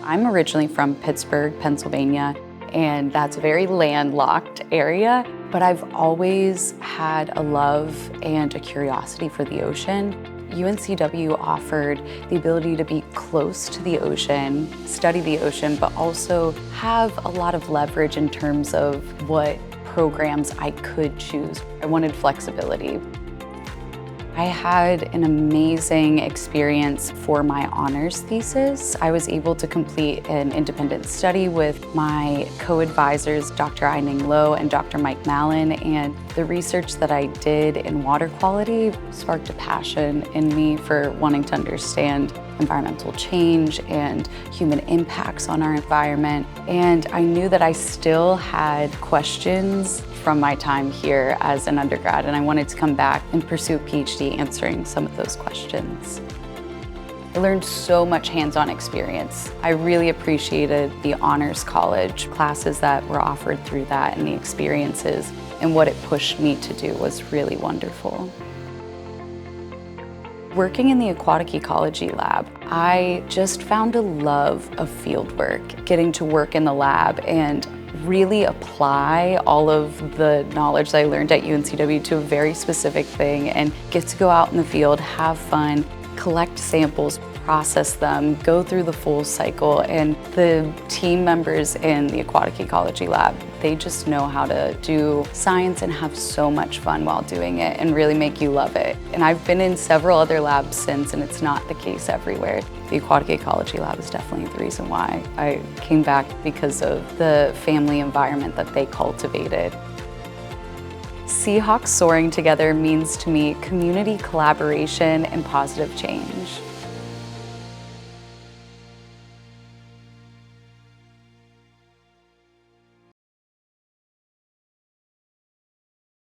I'm originally from Pittsburgh, Pennsylvania, and that's a very landlocked area, but I've always had a love and a curiosity for the ocean. UNCW offered the ability to be close to the ocean, study the ocean, but also have a lot of leverage in terms of what programs I could choose. I wanted flexibility. I had an amazing experience for my honors thesis. I was able to complete an independent study with my co-advisors, Dr. Ning and Dr. Mallin, and the research that I did in water quality sparked a passion in me for wanting to understand environmental change and human impacts on our environment. And I knew that I still had questions from my time here as an undergrad, and I wanted to come back and pursue a Ph.D. answering some of those questions. I learned so much hands-on experience. I really appreciated the honors college classes that were offered through that, and the experiences and what it pushed me to do was really wonderful. Working in the Aquatic Ecology Lab, I just found a love of fieldwork, getting to work in the lab and really apply all of the knowledge that I learned at UNCW to a very specific thing and get to go out in the field, have fun, collect samples, process them, go through the full cycle. And the team members in the Aquatic Ecology Lab, they just know how to do science and have so much fun while doing it and really make you love it. And I've been in several other labs since, and it's not the case everywhere. The Aquatic Ecology Lab is definitely the reason why I came back, because of the family environment that they cultivated. Seahawks soaring together means to me community collaboration and positive change.